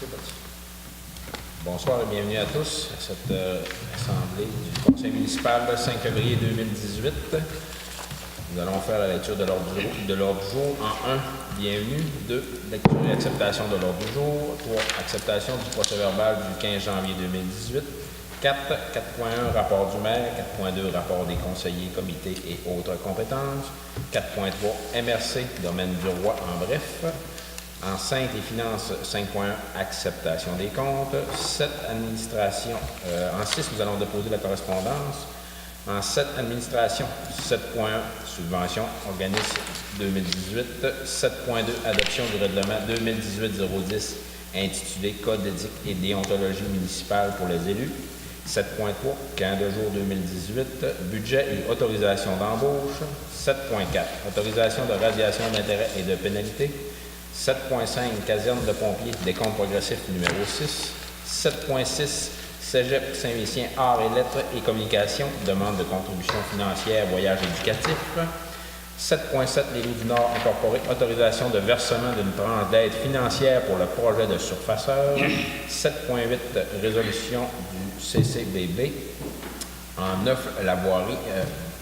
C'est parti. Bonsoir et bienvenue à tous à cette assemblée du Conseil municipal le 5 février 2018. Nous allons faire la lecture de l'ordre du jour en 1. Bienvenue. 2. Lecture et acceptation de l'ordre du jour. 3. Acceptation du procès-verbal du 15 janvier 2018. 4. 4.1 Rapport du maire. 4.2 Rapport des conseillers, comités et autres compétences. 4.3 MRC, domaine du roi en bref. En 5, les finances, 5.1, acceptation des comptes. 7, administration. En 6, nous allons déposer la correspondance. En 7, administration. 7.1, subvention, organisme 2018. 7.2, adoption du règlement 2018-010, intitulé Code d'éthique et déontologie municipale pour les élus. 7.3, camp de jour 2018, budget et autorisation d'embauche. 7.4, autorisation de radiation d'intérêt et de pénalité. 7.5, caserne de pompiers, décompte progressif numéro 6. 7.6, Cégep Saint-Félicien, arts et lettres et communications, demande de contribution financière, voyage éducatif. 7.7, les Loups du Nord incorporé, autorisation de versement d'une tranche d'aide financière pour le projet de surfaceur. 7.8, résolution du CCBB. En 9, la voirie.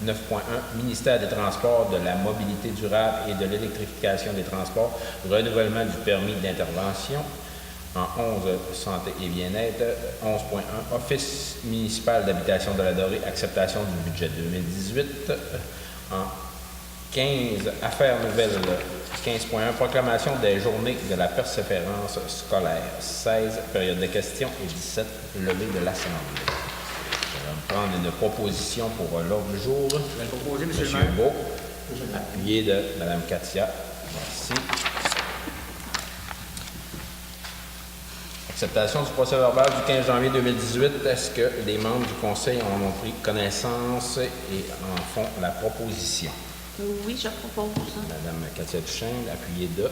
9.1, ministère des Transports, de la mobilité durable et de l'électrification des transports, renouvellement du permis d'intervention. En 11, santé et bien-être. 11.1, office municipal d'habitation de la Dorée, acceptation du budget 2018. En 15, affaires nouvelles. 15.1, proclamation des journées de la persévérance scolaire. 16, période de questions et 17, levée de l'Assemblée. On va prendre une proposition pour l'ordre du jour. Je vais le proposer, M. le maire. Beau, appuyé de Mme Katia. Merci. Acceptation du procès-verbal du 15 janvier 2018. Est-ce que les membres du Conseil en ont pris connaissance et en font la proposition? Oui, je propose. Mme Katia Duchesne, appuyé de...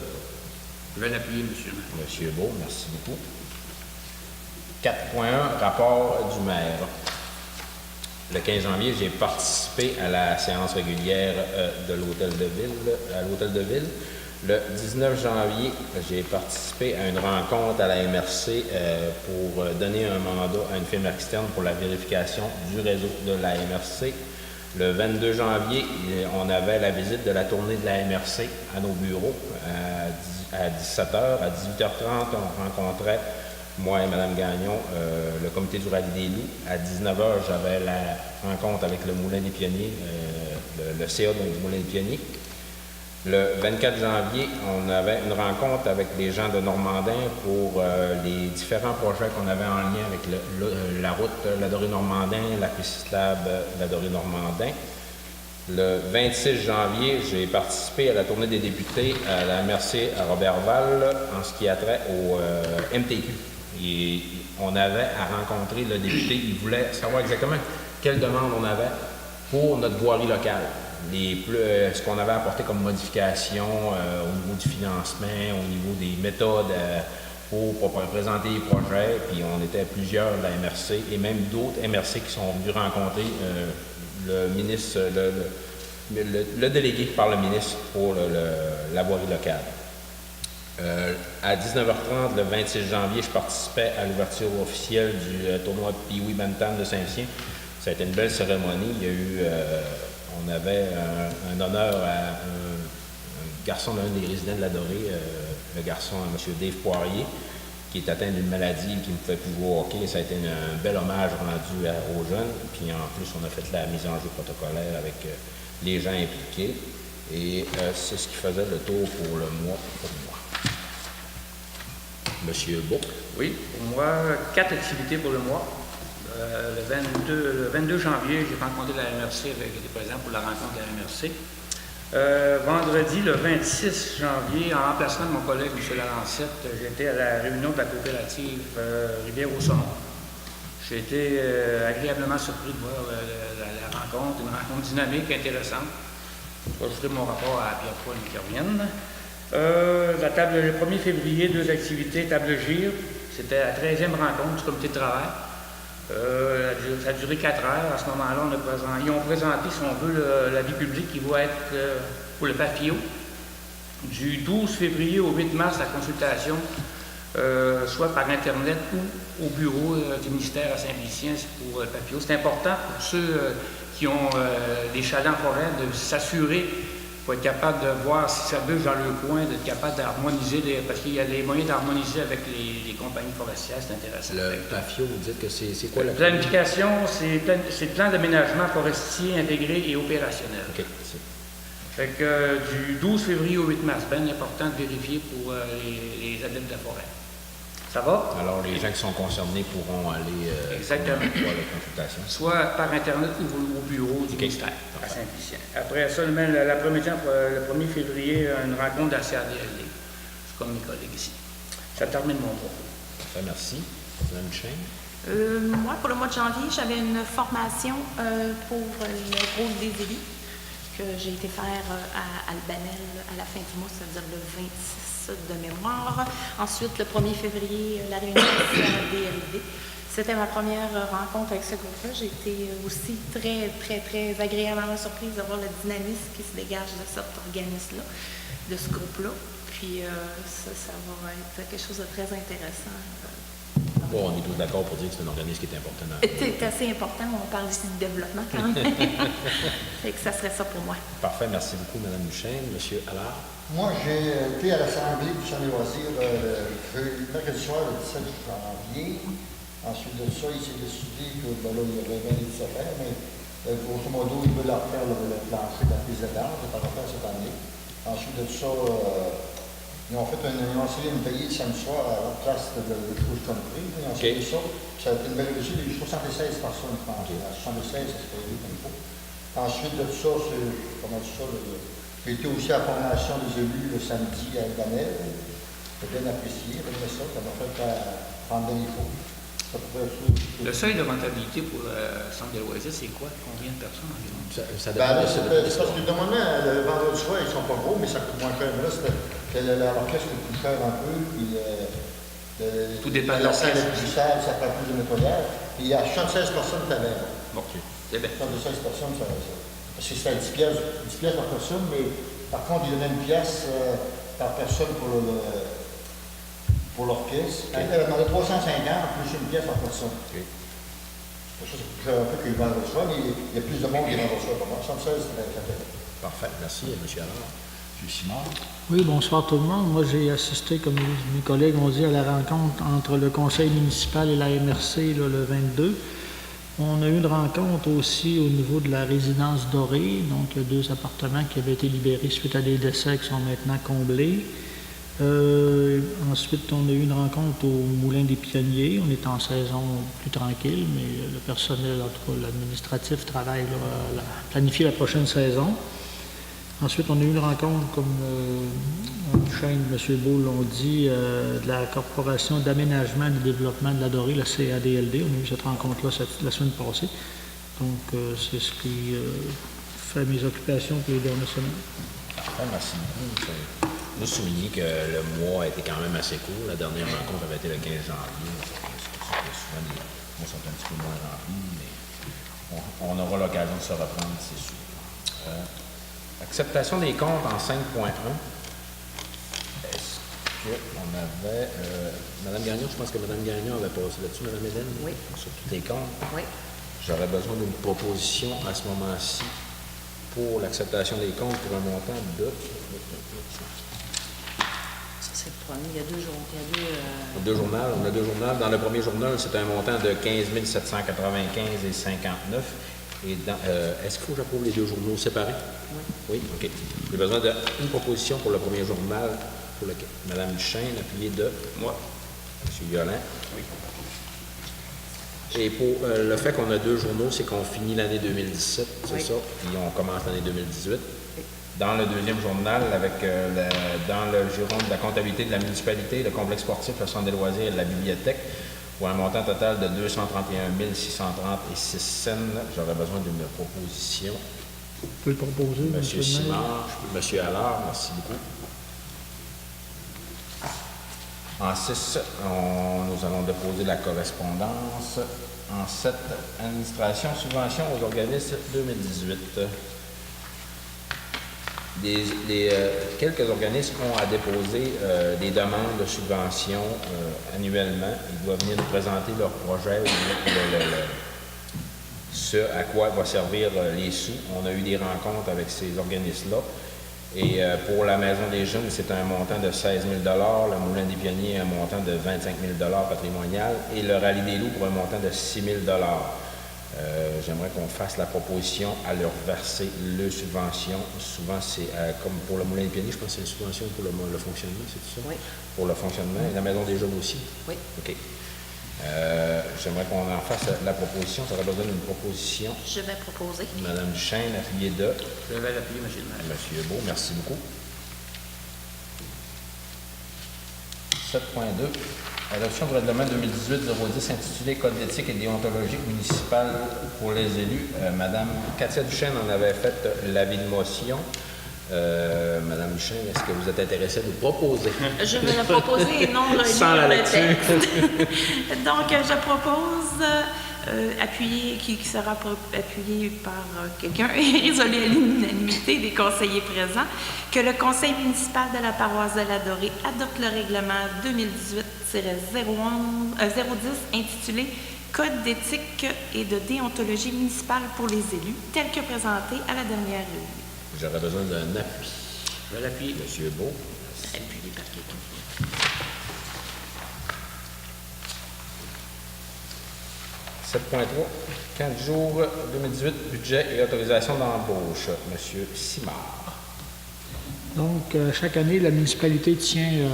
Je vais l'appuyer, M. le maire. M. Beau, merci beaucoup. 4.1, rapport du maire. Le 15 janvier, j'ai participé à la séance régulière de l'Hôtel de Ville. Le 19 janvier, j'ai participé à une rencontre à la MRC pour donner un mandat à une firme externe pour la vérification du réseau de la MRC. Le 22 janvier, on avait la visite de la tournée de la MRC à nos bureaux à 17h. À 18h30, on rencontrait moi et Mme Gagnon, le comité du rallye des loups. À 19h, j'avais la rencontre avec le Moulin des Pionniers, le CA du Moulin des Pionniers. Le 24 janvier, on avait une rencontre avec les gens de Normandin pour les différents projets qu'on avait en lien avec la route La Dorée-Normandin, la piste cyclable La Dorée-Normandin. Le 26 janvier, j'ai participé à la tournée des députés à la MRC à Robertval en ce qui a trait au MTQ. Et on avait à rencontrer le député. Il voulait savoir exactement quelle demande on avait pour notre voirie locale. Ce qu'on avait apporté comme modification au niveau du financement, au niveau des méthodes pour présenter les projets. Puis on était plusieurs de la MRC et même d'autres MRC qui sont venus rencontrer le ministre, le délégué par le ministre pour la voirie locale. À 19h30, le 26 janvier, je participais à l'ouverture officielle du tournoi Pee-Wee Bantam de Saint-Félicien. Ça a été une belle cérémonie. Il y a eu, on avait un honneur à un garçon d'un des résidents de la Dorée, le garçon, M. Dave Poirier, qui est atteint d'une maladie qui ne pouvait plus jouer au hockey. Ça a été un bel hommage rendu aux jeunes. Puis en plus, on a fait la mise en jeu protocolaire avec les gens impliqués. Et c'est ce qui faisait le tour pour le mois pour moi. Monsieur Beau. Oui, pour moi, 4 activités pour le mois. Le 22 janvier, j'ai rencontré la MRC avec des présents pour la rencontre de la MRC. Vendredi, le 26 janvier, en remplacement de mon collègue M. Lalancette, j'étais à la réunion de la coopérative Rivière-au-Saumon. J'ai été agréablement surpris de voir la rencontre, une rencontre dynamique, intéressante. Je vais ajouter mon rapport à Pierre-Paul Intervienne. Le 1er février, 2 activités, table gire. C'était la 13e rencontre du comité de travail. Ça a duré 4 heures. À ce moment-là, ils ont présenté, si on veut, l'avis public qui va être pour le PAFIO. Du 12 février au 8 mars, la consultation soit par Internet ou au bureau du ministère à Saint-Félicien pour le papillot. C'est important pour ceux qui ont des chalets en forêt de s'assurer pour être capable de voir si ça bouge dans le coin, d'être capable d'harmoniser, parce qu'il y a les moyens d'harmoniser avec les compagnies forestières, c'est intéressant. Le PAFIO, vous dites que c'est quoi la planification? C'est le plan d'aménagement forestier intégré et opérationnel. OK. Fait que du 12 février au 8 mars, bien important de vérifier pour les adeptes de la forêt. Ça va? Alors, les gens qui sont concernés pourront aller Exactement. voir la consultation. Soit par Internet ou au bureau du ministère à Saint-Félicien. Après ça, le 1er février, une rencontre à la CADLD. C'est comme mes collègues ici. Ça termine mon propos. Parfait, merci. Mme Duchesne? Moi, pour le mois de janvier, j'avais une formation pour le rôle des élus que j'ai été faire à Albanel à la fin du mois, c'est-à-dire le 26 de mémoire. Ensuite, le 1er février, la réunion de la DLD. C'était ma première rencontre avec ce groupe-là. J'ai été aussi très, très, très agréablement surprise de voir le dynamisme qui se dégage de cet organisme-là, de ce groupe-là. Puis ça va être quelque chose de très intéressant. Bon, on est tous d'accord pour dire que c'est un organisme qui est important. C'est assez important, on parle ici de développement quand même. Fait que ça serait ça pour moi. Parfait, merci beaucoup, Mme Duchesne. Monsieur Allard? Moi, j'ai été à l'Assemblée du Champ des loisirs le mercredi soir, le 17 janvier. Ensuite de ça, il s'est décidé que, là, il y avait bien des affaires, mais grosso modo, ils veulent refaire le plancher de la prise de l'art, ça va refaire cette année. Ensuite de ça, ils ont essayé de me payer samedi soir à la place de choses comme prix. Ils ont essayé ça. Ça a été une belle réussite. Il y a eu 76 personnes, je pense. À 76, ça se payait comme il faut. Ensuite de ça, j'ai été aussi à la formation des élus le samedi à Albanel. J'ai bien apprécié, j'ai aimé ça. Ça m'a fait prendre des infos. Le seuil de rentabilité pour le centre de loisirs, c'est quoi? Combien de personnes environ? Ça dépend. C'est parce que normalement, le vendredi soir, ils ne sont pas gros, mais ça coûte moins cher. Mais là, l'orchestre coûte plus cher un peu, puis tout dépend de la salle est plus sale, ça fait plus de nettoyage. Puis il y a 76 personnes qui l'avaient. Bon, c'est bien. 76 personnes, parce que c'était 10 pièces par personne, mais par contre, ils donnaient une pièce par personne pour l'orchestre. Okay. Elle demandait 350 plus une pièce par personne. Okay. C'est pour ça un peu qu'ils vendent le soir, mais il y a plus de monde qui vend le soir. 76, c'était la peine. Parfait, merci, M. Allard. M. Simard. Oui, bonsoir tout le monde. Moi, j'ai assisté, comme mes collègues ont dit, à la rencontre entre le conseil municipal et la MRC là, le 22. On a eu une rencontre aussi au niveau de la résidence dorée, donc il y a 2 appartements qui avaient été libérés suite à des décès qui sont maintenant comblés. Ensuite, on a eu une rencontre au Moulin des Pionniers. On est en saison plus tranquille, mais le personnel, en tout cas l'administratif, travaille là, à planifier la prochaine saison. Ensuite, on a eu une rencontre, comme Duchesne et M. Beau l'ont dit, de la Corporation d'aménagement et de développement de la Dorée, la CADLD. On a eu cette rencontre-là la semaine passée. Donc, c'est ce qui fait mes occupations pour les dernières semaines. Parfait, merci beaucoup. Je veux souligner que le mois a été quand même assez court. La dernière rencontre avait été le 15 janvier. Souvent, les mois sont un petit peu moins remplis, mais on aura l'occasion de se reprendre, c'est sûr. Acceptation des comptes en 5.1. Est-ce qu'on avait... Mme Gagnon, je pense que Mme Gagnon avait passé là-dessus, Mme Hélène? Oui. Sur tous les comptes? Oui. J'aurais besoin d'une proposition à ce moment-ci pour l'acceptation des comptes pour un montant de... C'est le premier. Il y a 2 jours. On a 2 journaux. Dans le premier journal, c'est un montant de 15 795 et 59. Et est-ce qu'il faut que j'approuve les 2 journaux séparés? Oui. Oui, OK. J'ai besoin d'une proposition pour le premier journal, pour Mme Duchesne, appuyée de moi, M. Violin. Oui. Et pour le fait qu'on a 2 journaux, c'est qu'on finit l'année 2017, c'est ça, puis on commence l'année 2018. Oui. Dans le deuxième journal, dans le giron de la comptabilité de la municipalité, le complexe sportif, le centre des loisirs et la bibliothèque, pour un montant total de 231 630 et 6 cents, j'aurais besoin d'une proposition. Vous pouvez le proposer, M. Simard, M. Allard, merci beaucoup. En 6, nous allons déposer la correspondance. En 7, administration, subvention aux organismes 2018. Quelques organismes ont à déposer des demandes de subvention annuellement. Ils doivent venir nous présenter leur projet, ce à quoi va servir les sous. On a eu des rencontres avec ces organismes-là. Et pour la Maison des Jeunes, c'est un montant de 16 000 le Moulin des Pionniers, un montant de 25 000 patrimonial, et le Rallye des Loups pour un montant de 6 000 J'aimerais qu'on fasse la proposition à leur verser le subvention. Souvent, c'est comme pour le Moulin des Pionniers, je pense que c'est une subvention pour le fonctionnement, c'est tout ça? Oui. Pour le fonctionnement. Et la Maison des Jeunes aussi? Oui. OK. J'aimerais qu'on en fasse la proposition. Ça aurait besoin d'une proposition. Je vais proposer. Madame Duchesne, appuyée de. Je vais l'appuyer, M. le maire. Monsieur Beau, merci beaucoup. 7.2. Adoption du règlement 2018-010 intitulé Code d'éthique et déontologique municipale pour les élus. Madame Katia Duchesne en avait fait l'avis de motion. Madame Duchesne, est-ce que vous êtes intéressée de proposer? Je vais le proposer et non Sans la relire le lecture. texte. Donc, je propose, qui sera appuyé par quelqu'un et résolu à l'unanimité des conseillers présents, que le conseil municipal de la paroisse de la Dorée adopte le règlement 2018-010 intitulé Code d'éthique et de déontologie municipale pour les élus, tel que présenté à la dernière réunion. J'aurais besoin d'un appui. Je vais l'appuyer. Monsieur Beau. Appuyé par quelqu'un. 7.3. 15 jours 2018, budget et autorisation d'embauche. Monsieur Simard. Donc, chaque année, la municipalité tient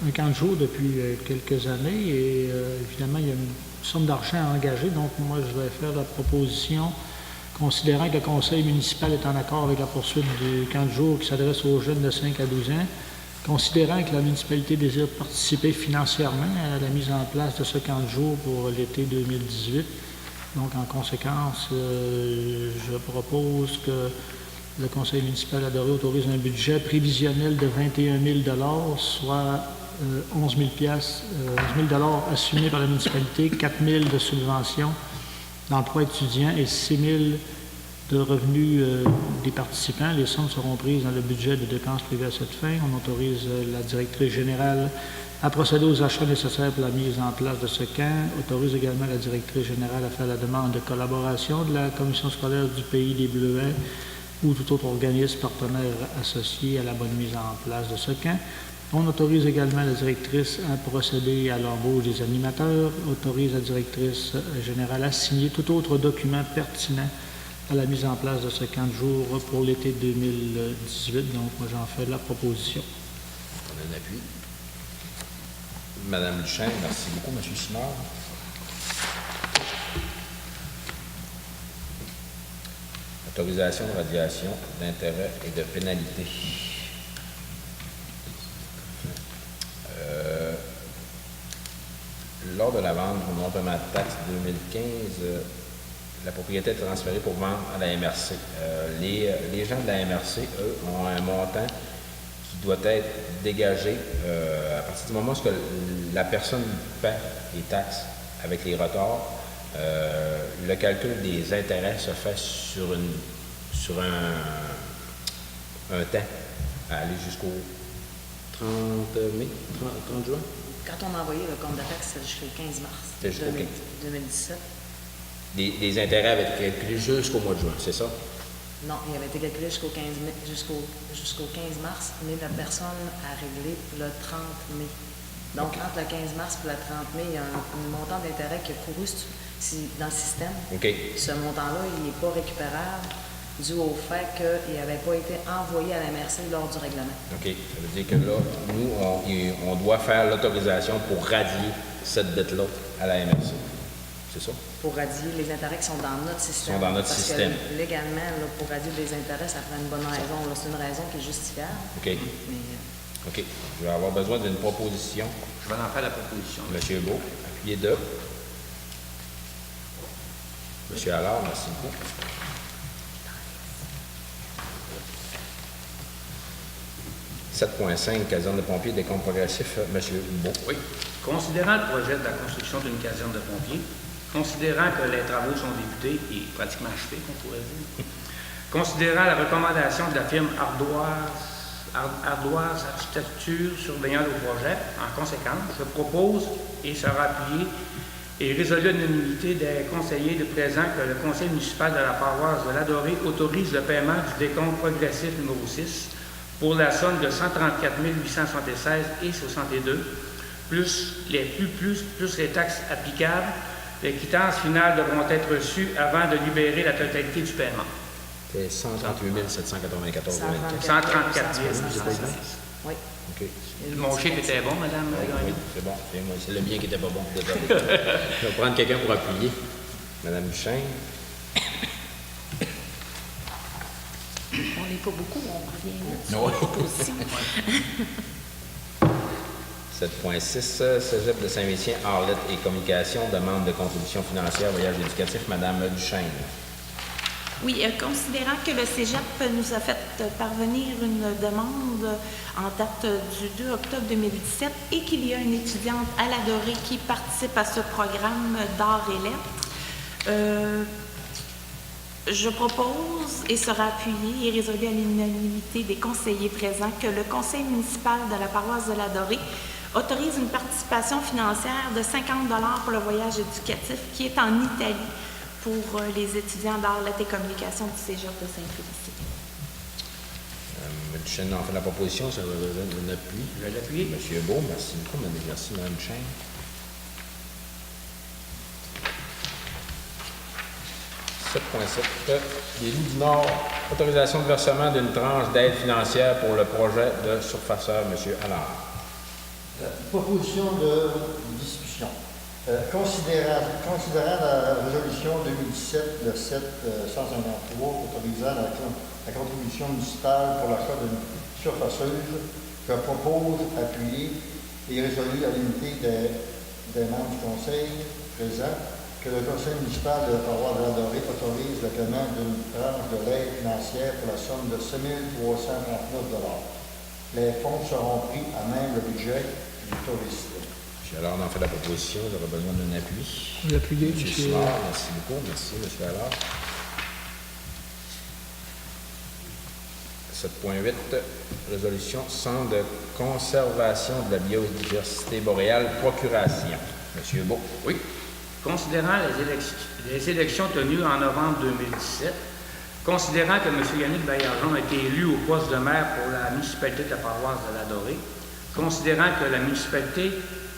un camp de jour depuis quelques années et évidemment, il y a une somme d'argent à engager. Donc, moi, je vais faire la proposition, considérant que le conseil municipal est en accord avec la poursuite du camp de jour qui s'adresse aux jeunes de 5 à 12 ans, considérant que la municipalité désire participer financièrement à la mise en place de ce camp de jour pour l'été 2018. Donc, en conséquence, je propose que le conseil municipal de la Dorée autorise un budget prévisionnel de 21 000 soit 11 000 assumés par la municipalité, 4 000 de subventions d'emploi étudiants et 6 000 de revenus des participants. Les sommes seront prises dans le budget de dépenses privées à cette fin. On autorise la directrice générale à procéder aux achats nécessaires pour la mise en place de ce camp. Autorise également la directrice générale à faire la demande de collaboration de la commission scolaire du Pays des Bleuets ou tout autre organisme partenaire associé à la bonne mise en place de ce camp. On autorise également la directrice à procéder à l'embauche des animateurs, autorise la directrice générale à signer tout autre document pertinent à la mise en place de ce camp de jour pour l'été 2018. Donc, moi, j'en fais la proposition. On a un appui. Madame Duchesne, merci beaucoup. Monsieur Simard. Autorisation de radiation d'intérêt et de pénalité. Lors de la vente au non-paiement de taxes 2015, la propriété est transférée pour vendre à la MRC. Les gens de la MRC, eux, ont un montant qui doit être dégagé à partir du moment où la personne paie les taxes avec les retards. Le calcul des intérêts se fait sur un temps à aller jusqu'au 30 mai, 30 juin. Quand on a envoyé le compte de taxe, c'est jusqu'au 15 mars C'est jusqu'au 15. 2017. Des intérêts avaient été calculés jusqu'au mois de juin, c'est ça? Non, il avait été calculé jusqu'au 15 mars, mais la personne a réglé le 30 mai. Donc, entre le 15 mars et le 30 mai, il y a un montant d'intérêt qui a couru dans le système. OK. Ce montant-là, il n'est pas récupérable dû au fait qu'il n'avait pas été envoyé à la MRC lors du règlement. OK. Ça veut dire que là, nous, on doit faire l'autorisation pour radier cette dette-là à la MRC. C'est ça? Pour radier les intérêts qui sont dans notre système. Parce que légalement, là, pour radier des intérêts, ça prend une bonne raison. Là, c'est une raison qui est justifiable. OK. Mais, OK. Je vais avoir besoin d'une proposition. Je vais en faire la proposition. Monsieur Beau, appuyez de. Monsieur Allard, merci beaucoup. « 7.5, caserne de pompiers, décompte progressif, Monsieur Beau. » Oui. Considérant le projet de la construction d'une caserne de pompiers, considérant que les travaux sont débutés et pratiquement achevés, qu'on pourrait dire, Considérant la recommandation de la firme Ardoise Architecture surveillant le projet, en conséquence, je propose et sera appuyé et résolu à l'unanimité des conseillers de présent que le conseil municipal de la paroisse de l'Adoré autorise le paiement du décompte progressif numéro 6 pour la somme de 134 876 et 62, plus les taxes applicables. Les quittances finales devront être reçues avant de libérer la totalité du paiement. C'est 138 794,24. 134 000. Oui. OK. Mon chiffre était bon, Madame Gagnon? C'est bon. C'est le mien qui n'était pas bon. Désolé. Je vais prendre quelqu'un pour appuyer. Madame Duchesne. On n'est pas beaucoup, on revient sur Oui. la proposition. 7.6, Cégep de Saint-Félicien, Arlette et Communication, demande de contribution financière, voyage éducatif, Madame Duchesne. Oui, considérant que le Cégep nous a fait parvenir une demande en date du 2 octobre 2017 et qu'il y a une étudiante à l'Adoré qui participe à ce programme d'art et lettres, je propose et sera appuyé et résolu à l'unanimité des conseillers présents que le conseil municipal de la paroisse de l'Adoré autorise une participation financière de 50 $ pour le voyage éducatif qui est en Italie pour les étudiants d'art, lettres et communication du Cégep de Saint-Félicien. M. Duchesne en fait la proposition, ça va donner un appui. Je vais l'appuyer. Monsieur Beau, merci beaucoup, merci Mme Duchesne. 7.7, les Loups du Nord, autorisation de versement d'une tranche d'aide financière pour le projet de surfaceur, M. Allard. Proposition de discussion. Considérant la résolution 2017 de 753 autorisant la contribution municipale pour l'achat d'une surfaceuse, je propose, appuyer et résolu à l'unité des membres du conseil présents que le conseil municipal de la paroisse de l'Adoré autorise le paiement d'une tranche de l'aide financière pour la somme de 5 339 $. Les fonds seront pris à même le budget du tourisme. M. Allard en fait la proposition, j'aurais besoin d'un appui. L'appuyé, M. monsieur. Simard, merci beaucoup, merci M. Allard. 7.8, résolution Centre de conservation de la biodiversité boréale, procuration. M. Beau. Oui. Considérant les élections tenues en novembre 2017, considérant que M. Yannick Baillargeon a été élu au poste de maire pour la municipalité de la paroisse de l'Adoré, considérant que la municipalité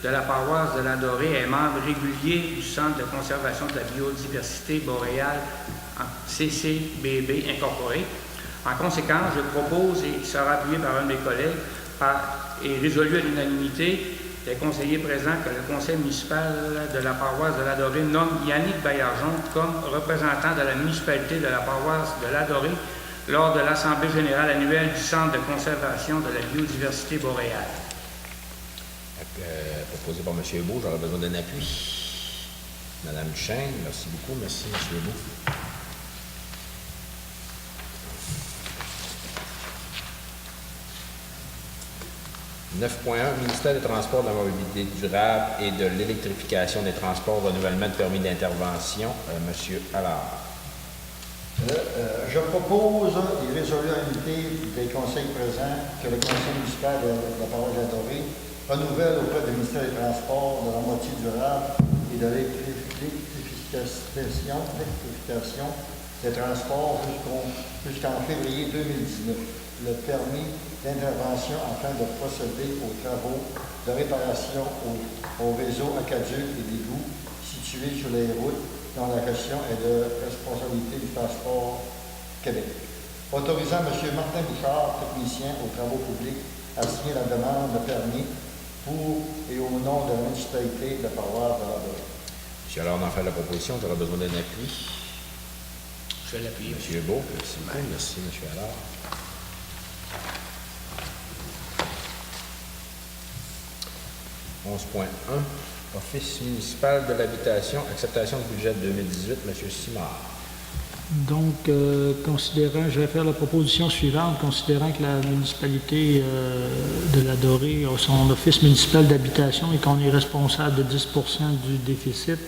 de la paroisse de l'Adoré est membre régulier du Centre de conservation de la biodiversité boréale CCBB incorporé, en conséquence, je propose et sera appuyé par un de mes collègues et résolu à l'unanimité des conseillers présents que le conseil municipal de la paroisse de l'Adoré nomme Yannick Baillargeon comme représentant de la municipalité de la paroisse de l'Adoré lors de l'Assemblée générale annuelle du Centre de conservation de la biodiversité boréale. Proposé par M. Beau, j'aurais besoin d'un appui. Mme Duchesne, merci beaucoup, merci M. Beau. « 9.1 Ministère des Transports, de la mobilité durable et de l'électrification des transports, renouvellement de permis d'intervention. M. Allard. Je propose et résolu à l'unité des conseils présents que le conseil municipal de la paroisse de l'Adoré renouvelle auprès du ministère des Transports de la moitié durable et de l'électrification des transports jusqu'en février 2019 le permis d'intervention afin de procéder aux travaux de réparation au réseau aqueduc et d'égouts situés sur les routes dont la gestion est de responsabilité du Transport Québec. Autorisant M. Martin Bouchard, technicien aux travaux publics, à signer la demande de permis pour et au nom de la municipalité de la paroisse de l'Adoré. M. Allard en fait la proposition, j'aurais besoin d'un appui. Je vais l'appuyer. M. Beau, merci beaucoup, merci M. Allard. 11.1 Office municipal de l'habitation, acceptation du budget 2018, M. Simard. Donc, je vais faire la proposition suivante, considérant que la municipalité de l'Adoré a son office municipal d'habitation et qu'on est responsable de 10 % du déficit,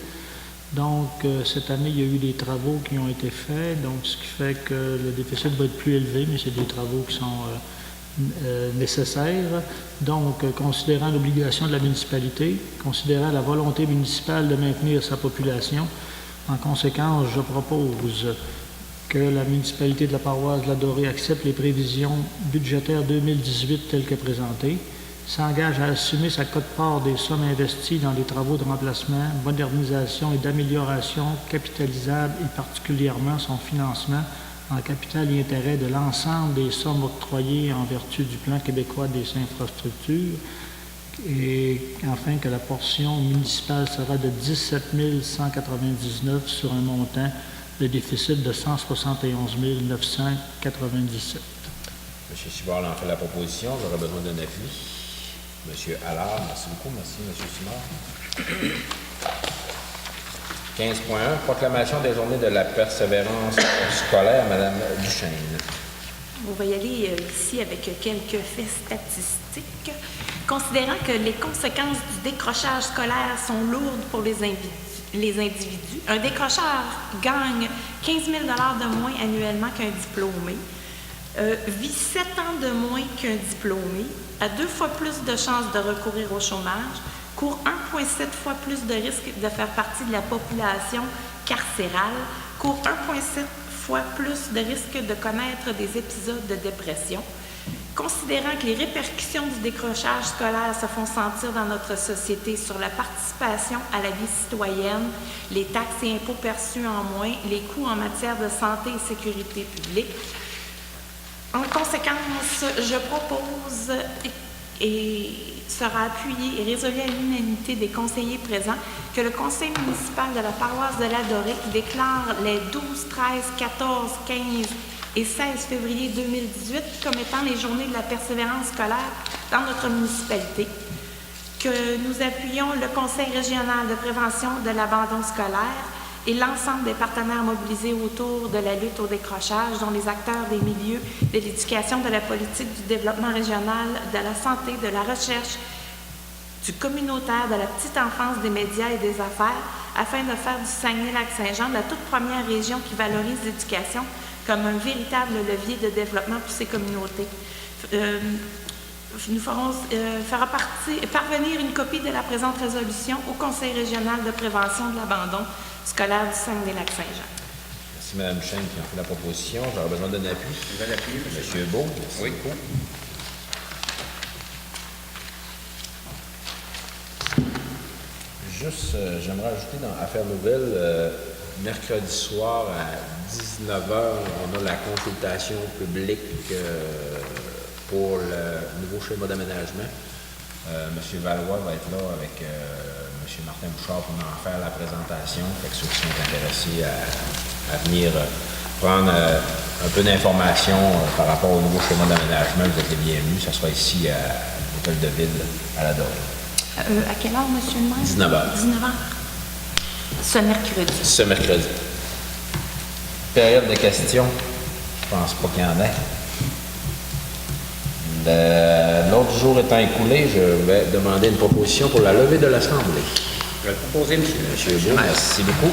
Donc, cette année, il y a eu des travaux qui ont été faits, donc ce qui fait que le déficit va être plus élevé, mais c'est des travaux qui sont nécessaires. Donc, considérant l'obligation de la municipalité, considérant la volonté municipale de maintenir sa population, en conséquence, je propose que la municipalité de la paroisse de la Dorée accepte les prévisions budgétaires 2018 telles que présentées, s'engage à assumer sa quote-part des sommes investies dans les travaux de remplacement, modernisation et d'amélioration capitalisables et particulièrement son financement en capital et intérêt de l'ensemble des sommes octroyées en vertu du Plan québécois des infrastructures, et enfin que la portion municipale sera de 17 199 sur un montant de déficit de 171 997. M. Simard en fait la proposition. J'aurais besoin d'un appui. M. Allard, merci beaucoup. Merci, M. Simard. 15.1, proclamation des journées de la persévérance scolaire, Mme Duchesne. On va y aller ici avec quelques faits statistiques. Considérant que les conséquences du décrochage scolaire sont lourdes pour les individus, un décrocheur gagne 15 000 de moins annuellement qu'un diplômé, vit 7 ans de moins qu'un diplômé, a 2 fois plus de chances de recourir au chômage, court 1,7 fois plus de risques de faire partie de la population carcérale, court 1,7 fois plus de risques de connaître des épisodes de dépression. Considérant que les répercussions du décrochage scolaire se font sentir dans notre société sur la participation à la vie citoyenne, les taxes et impôts perçus en moins, les coûts en matière de santé et sécurité publique, en conséquence, je propose et sera appuyé et résolu à l'unanimité des conseillers présents que le conseil municipal de la paroisse de la Dorée déclare les 12, 13, 14, 15 et 16 février 2018 comme étant les journées de la persévérance scolaire dans notre municipalité, que nous appuyons le conseil régional de prévention de l'abandon scolaire et l'ensemble des partenaires mobilisés autour de la lutte au décrochage, dont les acteurs des milieux de l'éducation, de la politique, du développement régional, de la santé, de la recherche, du communautaire, de la petite enfance, des médias et des affaires, afin de faire du Saguenay-Lac-Saint-Jean la toute première région qui valorise l'éducation comme un véritable levier de développement pour ces communautés. Nous ferons parvenir une copie de la présente résolution au Conseil régional de prévention de l'abandon scolaire du Saguenay-Lac-Saint-Jean. Merci, Mme Duchesne, qui en fait la proposition. J'aurais besoin d'un appui. Je vais l'appuyer, M. Beau, merci beaucoup. Juste, j'aimerais ajouter dans Affaires nouvelles, mercredi soir à 19h, on a la consultation publique pour le nouveau schéma d'aménagement. M. Valois va être là avec M. Martin Bouchard pour en faire la présentation. Fait que ceux qui sont intéressés à venir prendre un peu d'informations par rapport au nouveau schéma d'aménagement, vous êtes les bienvenus. Ça sera ici à l'Hôtel de Ville à la Dorée. À quelle heure, M. le maire? 19h. 19h. Ce mercredi. Ce mercredi. Période de questions. Je pense pas qu'il y en ait. L'ordre du jour étant écoulé, je vais demander une proposition pour la levée de l'Assemblée. Je vais le proposer, M. Monsieur Beau, merci beaucoup.